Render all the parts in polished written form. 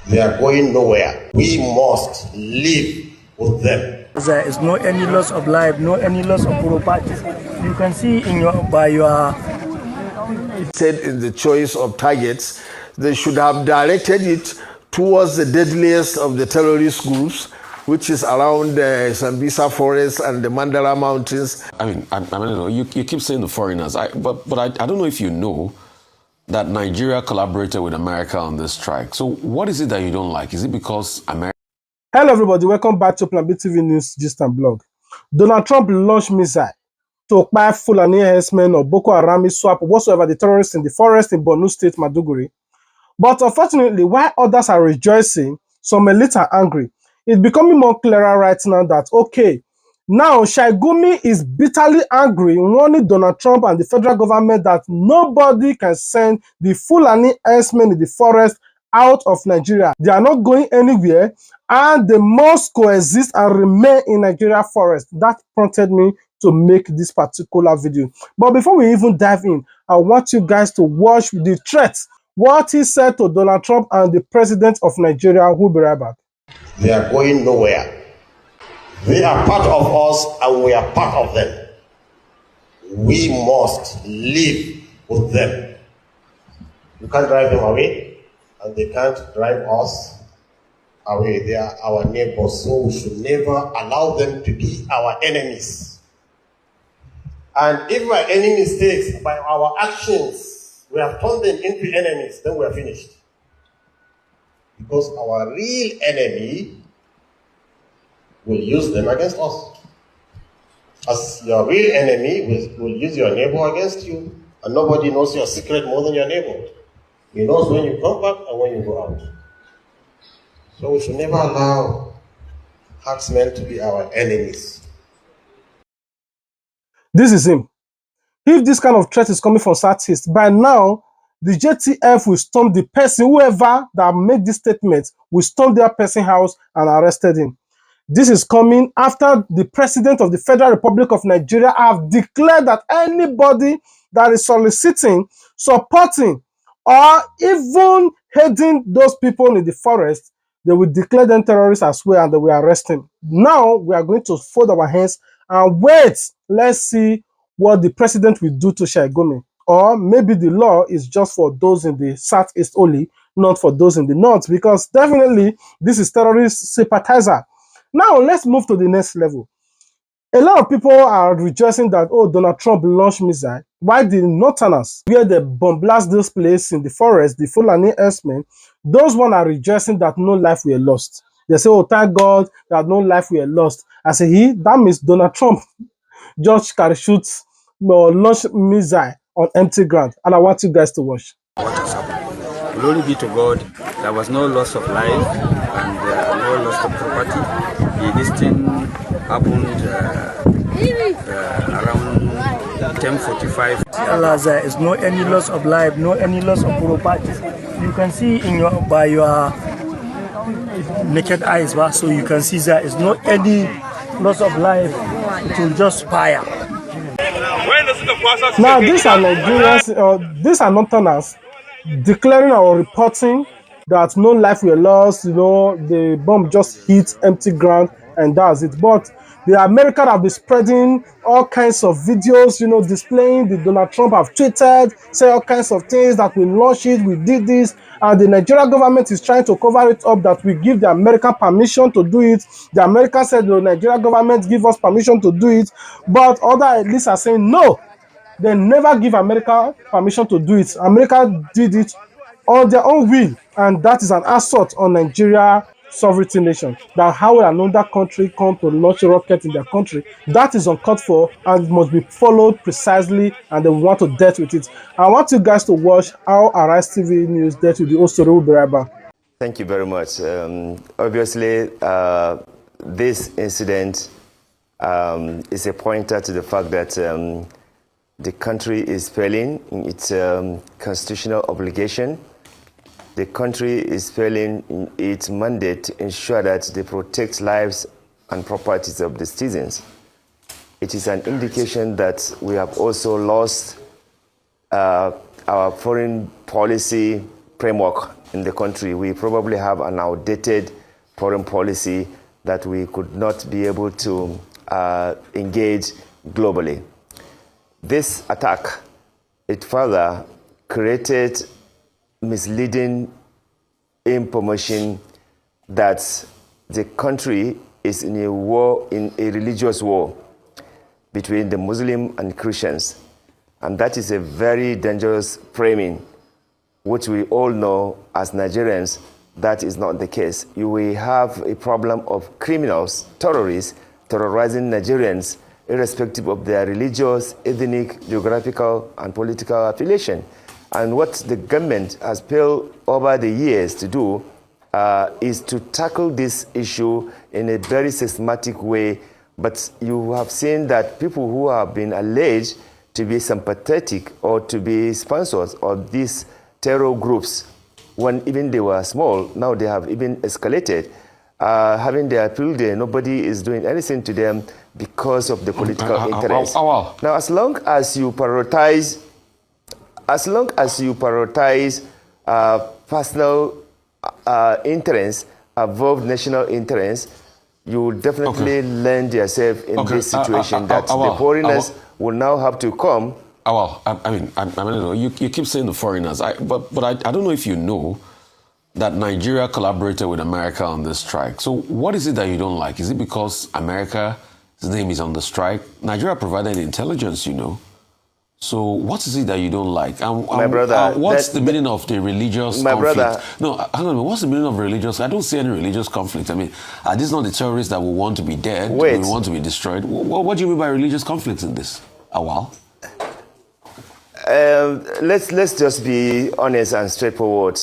They are going nowhere. We must live with them. There is no any loss of life, no any loss of property. You can see in your said in the choice of targets, they should have directed it towards the deadliest of the terrorist groups, which is around the Sambisa Forest and the Mandara Mountains. I don't know, you keep saying the foreigners, but I don't know if you know that Nigeria collaborated with America on this strike. So what is it that you don't like? Is it because America... Hello everybody, welcome back to Plan B TV News Gist and Blog. Donald Trump launched missile to buy Fulani herdsmen or Boko Haram swap whatsoever the terrorists in the forest in Borno State, Maduguri. But unfortunately, while others are rejoicing, some elite are angry. It's becoming more clearer right now that, okay, now Sheik Gumi is bitterly angry, warning Donald Trump and the federal government that nobody can send the Fulani herdsmen in the forest out of Nigeria. They are not going anywhere and they must coexist and remain in Nigeria forest. That prompted me to make this particular video. But before we even dive in, I want you guys to watch the threat, what he said to Donald Trump and the president of Nigeria. Who will be right back. They are going nowhere. They are part of us and we are part of them. We must live with them. You can't drive them away and they can't drive us away. They are our neighbors, so we should never allow them to be our enemies. And if by any mistakes, by our actions, we have turned them into enemies, then we are finished. Because our real enemy will use them against us. As your real enemy will use your neighbor against you. And nobody knows your secret more than your neighbor. He knows when you come back and when you go out. So we should never allow herdsmen to be our enemies. This is him. If this kind of threat is coming from Southeast, by now, the JTF will storm the person, whoever that made this statement, will storm their person's house and arrested him. This is coming after the president of the Federal Republic of Nigeria have declared that anybody that is soliciting, supporting, or even heading those people in the forest, they will declare them terrorists as well and they will arrest him. Now, we are going to fold our hands and wait. Let's see what the president will do to Sheik Gumi. Or maybe the law is just for those in the southeast only, not for those in the north, because definitely this is terrorist sympathizer. Now, let's move to the next level. A lot of people are rejoicing that, oh, Donald Trump launched missile. Why the northerners, where they bomb-blast this place in the forest, the Fulani herdsmen, those one are rejoicing that no life were lost. They say, oh, thank God that no life were lost. I say, that means Donald Trump just parachutes or launch missile on empty ground. And I want you guys to watch. What has happened? Glory be to God, there was no loss of life and no loss of property. This thing happened around 10:45. Allah, there is no any loss of life, no any loss of property. You can see in your naked eyes, so you can see there is no any loss of life. It will just fire. Now these are Nigerians, these are northerners declaring or reporting that no life were lost. The bomb just hit empty ground and that's it. But the Americans have been spreading all kinds of videos, displaying the Donald Trump have tweeted, say all kinds of things that we launched it, we did this, and the Nigerian government is trying to cover it up that we give the American permission to do it. The Americans said the Nigerian government give us permission to do it, but other elites are saying no, they never give America permission to do it. America did it on their own will, and that is an assault on Nigeria sovereignty nation. That how will another country come to launch a rocket in their country? That is uncalled for and must be followed precisely, and they want to deal with it. I want you guys to watch how Arise TV News dealt with the whole story. We'll be right back. Thank you very much. Obviously, this incident is a pointer to the fact that the country is failing in its constitutional obligation. The country is failing in its mandate to ensure that they protect lives and properties of the citizens. it is an indication that we have also lost our foreign policy framework in the country. We probably have an outdated foreign policy that we could not be able to engage globally. This attack, it further created misleading information that the country is in a war, in a religious war between the Muslim and Christians. And that is a very dangerous framing, which we all know as Nigerians, that is not the case. You will have a problem of criminals, terrorists, terrorizing Nigerians, irrespective of their religious, ethnic, geographical, and political affiliation. And what the government has failed over the years to do is to tackle this issue in a very systematic way. But you have seen that people who have been alleged to be sympathetic or to be sponsors of these terror groups, when even they were small, now they have even escalated. Having their field day, nobody is doing anything to them because of the political interest. Now, as long as you prioritize personal interests above national interests, you will definitely land yourself in this situation that the foreigners will now have to come. You keep saying the foreigners, but I don't know if you know that Nigeria collaborated with America on this strike. So what is it that you don't like? Is it because America's name is on the strike? Nigeria provided intelligence, you know. So what is it that you don't like? My brother, what's the meaning of the religious conflict? Brother, no, hang on. What's the meaning of religious? I don't see any religious conflict. I mean, are these not the terrorists that will want to be dead? Wait. Will want to be destroyed? What do you mean by religious conflicts in this? Let's just be honest and straightforward.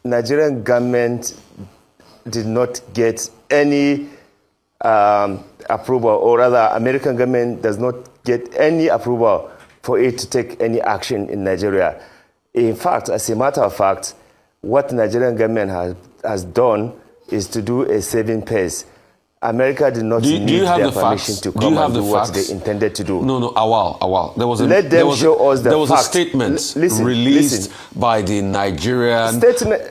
Nigerian government did not get any approval, or rather, American government does not get any approval for it to take any action in Nigeria. In fact, as a matter of fact, what Nigerian government has done is to do a saving pace. America did not need their permission to come and do what they intended to do. No, Awal. There was a statement released by the Nigerian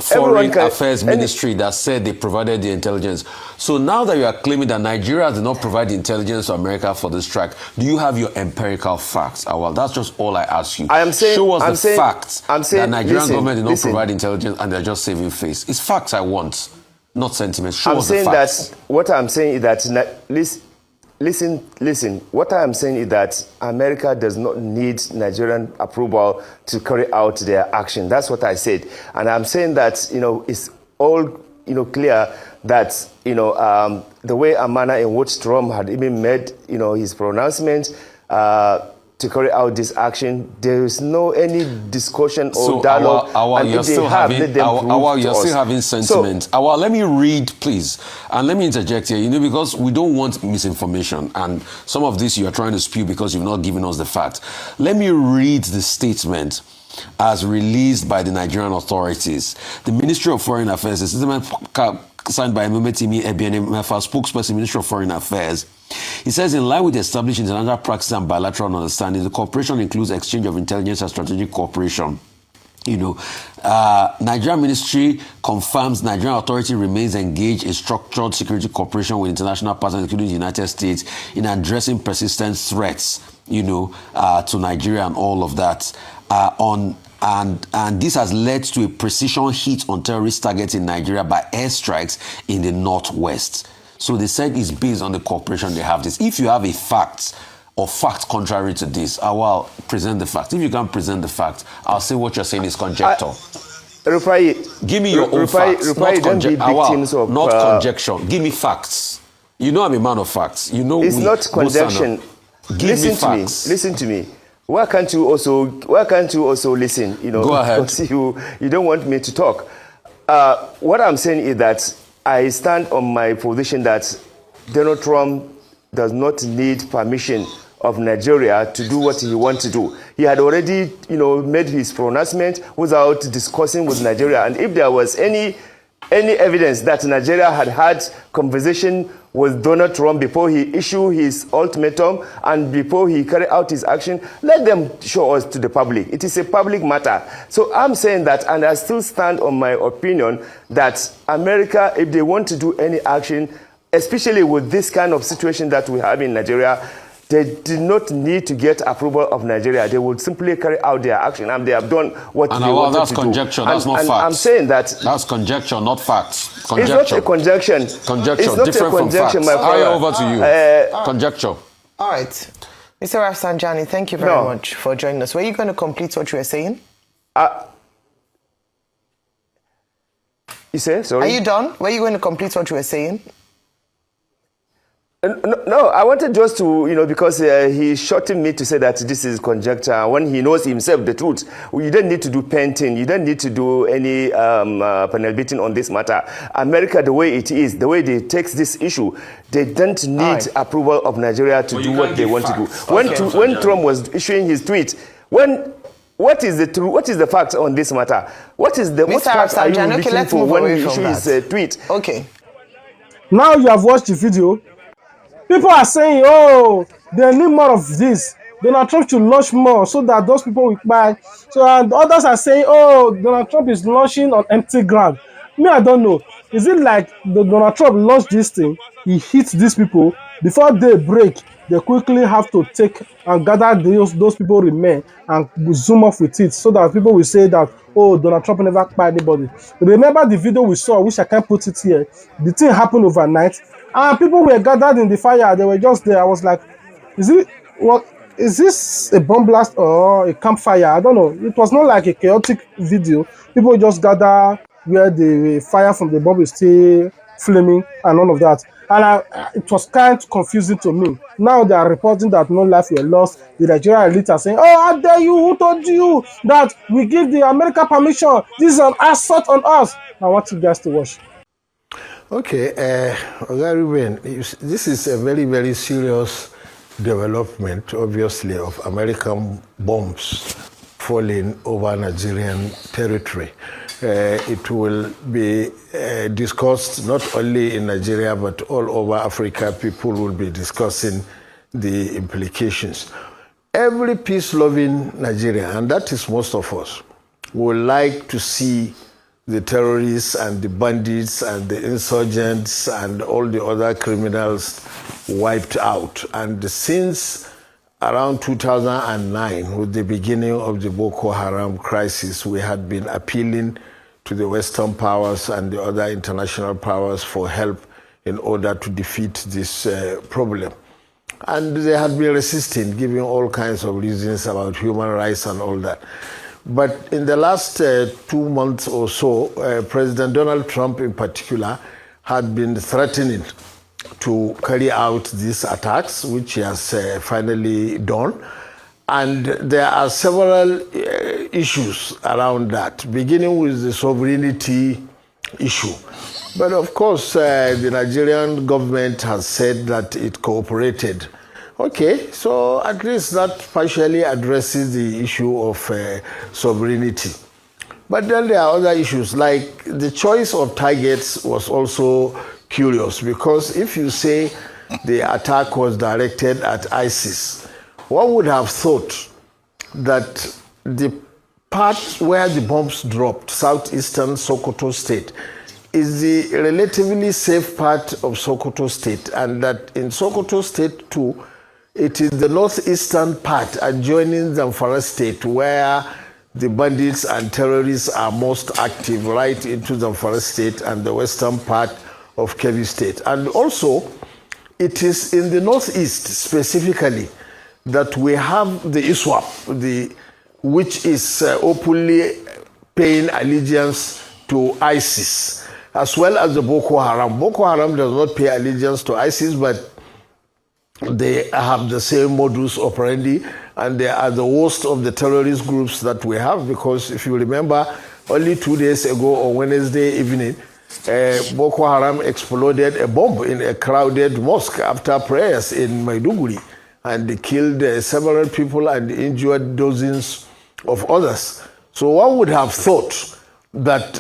Foreign Affairs Ministry that said they provided the intelligence. So now that you are claiming that Nigeria did not provide the intelligence to America for this strike, do you have your empirical facts, Awal? That's just all I ask you. Show us the facts that Nigerian government did not provide intelligence and they're just saving face. It's facts I want. Not sentiments. Show us the facts. What I'm saying is that, listen. What I'm saying is that America does not need Nigerian approval to carry out their action. That's what I said. And I'm saying that, it's all, clear that, the way and manner in which Trump had even made, his pronouncement, to carry out this action, there is no any discussion or dialogue. And you're still having sentiments. Let me read, please, and let me interject here. Because we don't want misinformation, and some of this you are trying to spew because you've not given us the facts. Let me read the statement as released by the Nigerian authorities. The Ministry of Foreign Affairs, the statement signed by Ememetimi Ebianemefa, spokesperson, Ministry of Foreign Affairs. He says, in line with established international practice and bilateral understanding, the cooperation includes exchange of intelligence and strategic cooperation. Nigerian Ministry confirms Nigerian authority remains engaged in structured security cooperation with international partners, including the United States, in addressing persistent threats, to Nigeria and all of that. And this has led to a precision hit on terrorist targets in Nigeria by airstrikes in the northwest. So they said it's based on the cooperation they have this. If you have a fact or fact contrary to this, I will present the fact. If you can't present the fact, I'll say what you're saying is conjecture. Give me your own facts. Not conjecture. Give me facts. I'm a man of facts. It's not conjecture. Listen to me. Why can't you also listen? Go ahead. Because you don't want me to talk. What I'm saying is that I stand on my position that Donald Trump does not need permission of Nigeria to do what he wants to do. He had already, made his pronouncement without discussing with Nigeria. And if there was any evidence that Nigeria had conversation with Donald Trump before he issued his ultimatum and before he carried out his action. Let them show us to the public. It is a public matter. So I'm saying that, and I still stand on my opinion that America, if they want to do any action, especially with this kind of situation that we have in Nigeria, they did not need to get approval of Nigeria. They would simply carry out their action, and they have done what they wanted to do. That's conjecture. That's not facts. I'm saying that that's conjecture, not facts. Conjecture. It's not a conjecture. Conjecture, it's not different a conjecture, from facts. my brother. Over to you. Conjecture. All right, Mr. Rafsanjani, thank you very much for joining us. Were you going to complete what you were saying? You say, sorry? Are you done? Were you going to complete what you were saying? No, I wanted just to, because he's shorting me to say that this is conjecture when he knows himself the truth. You don't need to do painting. You don't need to do any panel beating on this matter. America, the way it is, the way they take this issue, they don't need approval of Nigeria to do what they want to do. When Trump was issuing his tweet, what is the truth? What is the fact on this matter? What is the what fact are you looking for when he issues his tweet? Okay. Now you have watched the video. People are saying, oh, they need more of this. Donald Trump should launch more so that those people will buy. So and others are saying, oh, Donald Trump is launching on empty ground. Me, I don't know. Is it like Donald Trump launched this thing, he hits these people, before they break, they quickly have to take and gather those people remain and zoom off with it so that people will say that, oh, Donald Trump never buy anybody. Remember the video we saw, which I can't put it here. The thing happened overnight. And people were gathered in the fire. They were just there. I was like, is this a bomb blast or a campfire? I don't know. It was not like a chaotic video. People just gather where the fire from the bomb is still flaming and all of that. And it was kind of confusing to me. Now they are reporting that no life were lost. The Nigerian elite are saying, oh, how dare you? Who told you that we give the America permission? This is an assault on us. I want you guys to watch. Okay, Ruben, this is a very, very serious development, obviously, of American bombs falling over Nigerian territory. It will be discussed not only in Nigeria, but all over Africa. People will be discussing the implications. Every peace-loving Nigerian, and that is most of us, would like to see the terrorists and the bandits and the insurgents and all the other criminals wiped out. And since around 2009, with the beginning of the Boko Haram crisis, we had been appealing to the Western powers and the other international powers for help in order to defeat this problem. And they had been resisting, giving all kinds of reasons about human rights and all that. But in the last 2 months or so, President Donald Trump in particular had been threatening to carry out these attacks, which he has finally done. And there are several issues around that, beginning with the sovereignty issue. But of course, the Nigerian government has said that it cooperated. Okay, so at least that partially addresses the issue of sovereignty. But then there are other issues, like the choice of targets was also curious, because if you say the attack was directed at ISIS, one would have thought that the part where the bombs dropped, southeastern Sokoto State, is the relatively safe part of Sokoto State, and that in Sokoto State too, it is the northeastern part adjoining Zamfara State where the bandits and terrorists are most active, right into Zamfara State and the western part of Kebbi State. And also, it is in the northeast specifically that we have the ISWAP, which is openly paying allegiance to ISIS, as well as the Boko Haram. Boko Haram does not pay allegiance to ISIS, but they have the same modus operandi, and they are the worst of the terrorist groups that we have, because if you remember, only 2 days ago on Wednesday evening, Boko Haram exploded a bomb in a crowded mosque after prayers in Maiduguri, and they killed several people and injured dozens of others. So one would have thought that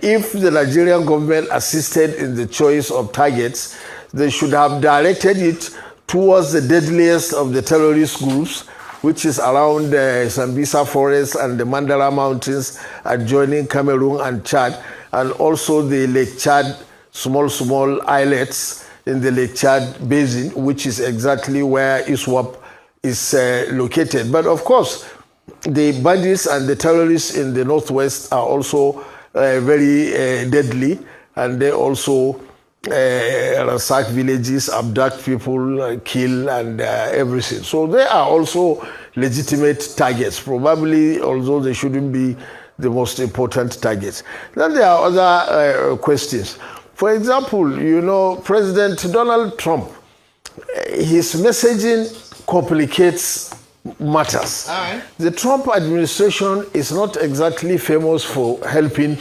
if the Nigerian government assisted in the choice of targets, they should have directed it towards the deadliest of the terrorist groups, which is around the Sambisa Forest and the Mandara Mountains adjoining Cameroon and Chad, and also the Lake Chad small islets in the Lake Chad basin, which is exactly where ISWAP is located. But of course, the bandits and the terrorists in the northwest are also very deadly, and they also ransack villages, abduct people, kill, and everything. So they are also legitimate targets, probably, although they shouldn't be the most important targets. Then there are other questions. For example, you know, President Donald Trump, his messaging complicates matters. The Trump administration is not exactly famous for helping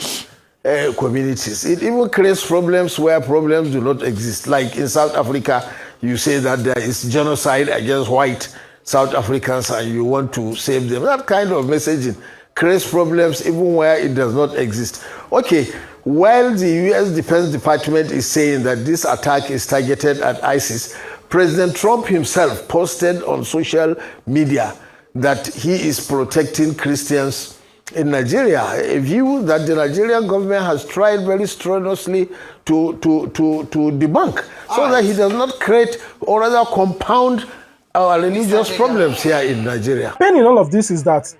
communities. It even creates problems where problems do not exist. Like in South Africa, you say that there is genocide against white South Africans and you want to save them. That kind of messaging creates problems even where it does not exist. Okay, while the U.S. Defense Department is saying that this attack is targeted at ISIS, President Trump himself posted on social media that he is protecting Christians in Nigeria, a view that the Nigerian government has tried very strenuously to debunk, so that he does not create or rather compound our religious problems here in Nigeria. The pain in all of this is that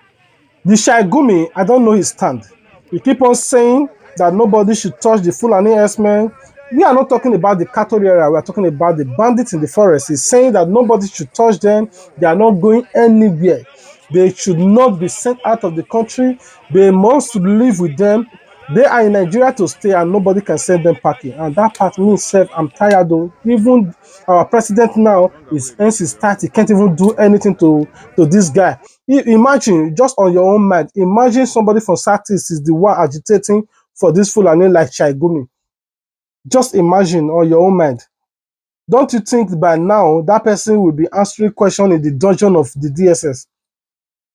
the Sheik Gumi, I don't know his stand. He keep on saying that nobody should touch the Fulani herdsmen. We are not talking about the cattle area. We are talking about the bandits in the forest. He's saying that nobody should touch them. They are not going anywhere. They should not be sent out of the country. They must live with them. They are in Nigeria to stay and nobody can send them packing. And that part means, I'm tired though. Even our president now is ends his start. He can't even do anything to this guy. Imagine, just on your own mind, imagine somebody from Southeast is the one agitating for this Fulani like Sheik Gumi. Just imagine on your own mind. Don't you think by now that person will be answering questions in the dungeon of the DSS?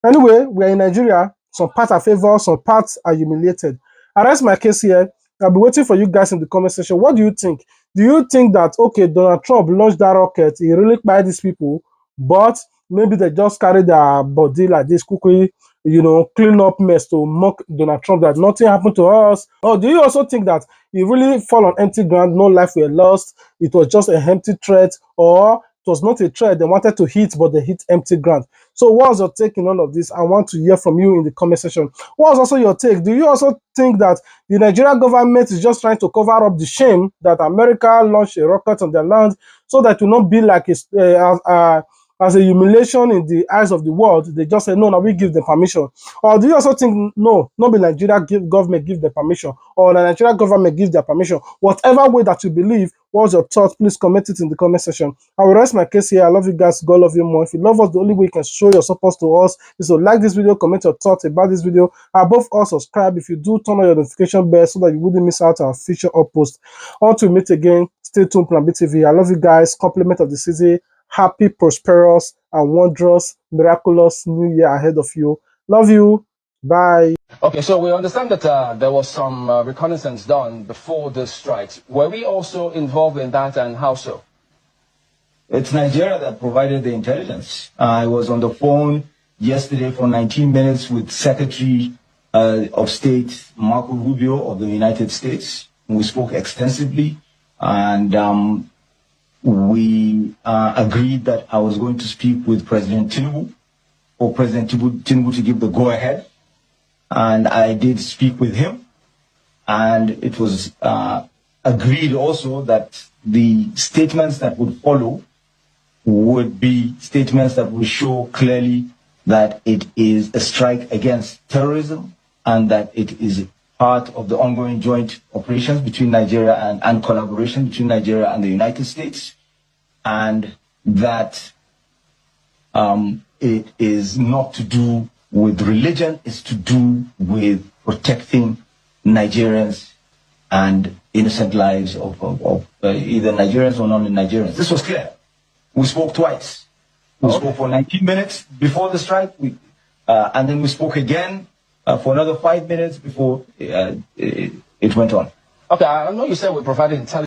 Anyway, we are in Nigeria. Some parts are favored, some parts are humiliated. I rest my case here. I'll be waiting for you guys in the comment section. What do you think? Do you think that, okay, Donald Trump launched that rocket, he really killed these people, but maybe they just carry their body like this, quickly, you know, clean up mess to mock Donald Trump that nothing happened to us? Or do you also think that he really fall on empty ground, no life were lost, it was just a empty threat, or it was not a threat, they wanted to hit, but they hit empty ground? So what's your take in all of this? I want to hear from you in the comment section. What's also your take? Do you also think that the Nigerian government is just trying to cover up the shame that America launched a rocket on their land so that it will not be like as a humiliation in the eyes of the world? They just say, no, we give them permission. Or do you also think, no, not the Nigerian government give the permission, or the Nigerian government gives their permission? Whatever way that you believe, what's your thoughts? Please comment it in the comment section. I will rest my case here. I love you guys. God love you more. If you love us, the only way you can show your support to us is to like this video, comment your thoughts about this video. Above all, subscribe. If you do, turn on your notification bell so that you wouldn't miss out on our future uppost. Until we meet again, stay tuned, Plan B TV. I love you guys. Compliment of the season. Happy, prosperous, and wondrous, miraculous new year ahead of you. Love you. Bye. Okay, so we understand that there was some reconnaissance done before the strikes. Were we also involved in that, and how so? It's Nigeria that provided the intelligence. I was on the phone yesterday for 19 minutes with Secretary of State Marco Rubio of the United States. We spoke extensively, and we agreed that I was going to speak with President Tinubu, for President Tinubu to give the go-ahead. And I did speak with him, and it was agreed also that the statements that would follow would be statements that would show clearly that it is a strike against terrorism and that it is part of the ongoing joint operations between Nigeria and collaboration between Nigeria and the United States, and that it is not to do with religion, it's to do with protecting Nigerians and innocent lives of either Nigerians or non-Nigerians. This was clear. We spoke twice. We spoke for 19 minutes before the strike, and then we spoke again for another 5 minutes before it went on. Okay, I know you said we provided intelligence.